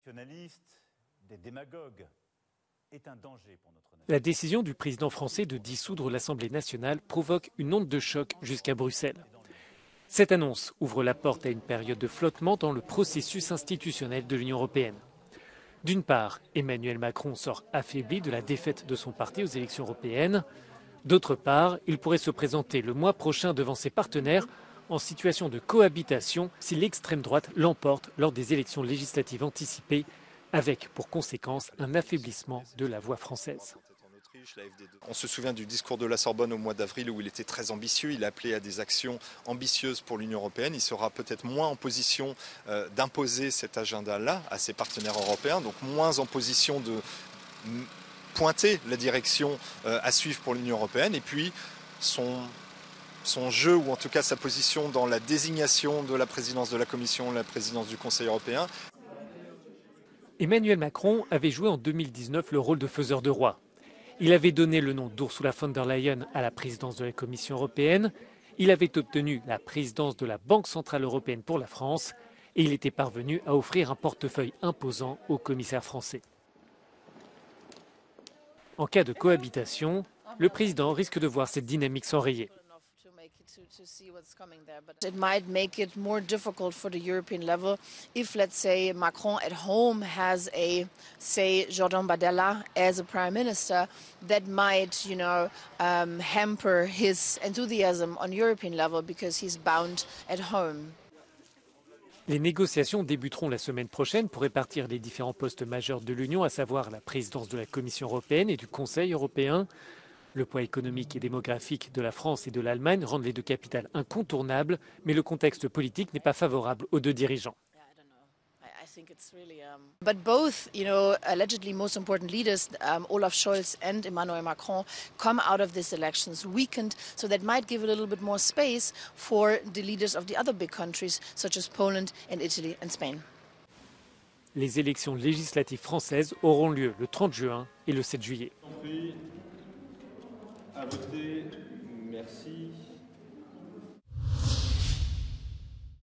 nationalistes, des démagogues, est un danger pour notre nation. La décision du président français de dissoudre l'Assemblée nationale provoque une onde de choc jusqu'à Bruxelles. Cette annonce ouvre la porte à une période de flottement dans le processus institutionnel de l'Union européenne. D'une part, Emmanuel Macron sort affaibli de la défaite de son parti aux élections européennes. D'autre part, il pourrait se présenter le mois prochain devant ses partenaires en situation de cohabitation si l'extrême droite l'emporte lors des élections législatives anticipées, avec pour conséquence un affaiblissement de la voix française. On se souvient du discours de la Sorbonne au mois d'avril où il était très ambitieux, il appelait à des actions ambitieuses pour l'Union européenne. Il sera peut-être moins en position d'imposer cet agenda-là à ses partenaires européens, donc moins en position de pointer la direction à suivre pour l'Union européenne. Et puis son jeu, ou en tout cas sa position dans la désignation de la présidence de la Commission, la présidence du Conseil européen. Emmanuel Macron avait joué en 2019 le rôle de faiseur de roi. Il avait donné le nom d'Ursula von der Leyen à la présidence de la Commission européenne. Il avait obtenu la présidence de la Banque centrale européenne pour la France. Et il était parvenu à offrir un portefeuille imposant au commissaire français. En cas de cohabitation, le président risque de voir cette dynamique s'enrayer. It might make it more difficult for the European level if, let's say, Macron at home has say, Jordan Bardella as a prime minister. That might, hamper his enthusiasm on European level because he's bound at home. Les négociations débuteront la semaine prochaine pour répartir les différents postes majeurs de l'Union, à savoir la présidence de la Commission européenne et du Conseil européen. Le poids économique et démographique de la France et de l'Allemagne rendent les deux capitales incontournables, mais le contexte politique n'est pas favorable aux deux dirigeants. But both, allegedly most important leaders, Olaf Scholz and Emmanuel Macron, come out of these elections weakened, so that might give a little bit more space for the leaders of the other big countries, such as Poland and Italy and Spain. Les élections législatives françaises auront lieu le 30 juin et le 7 juillet. À voter, merci.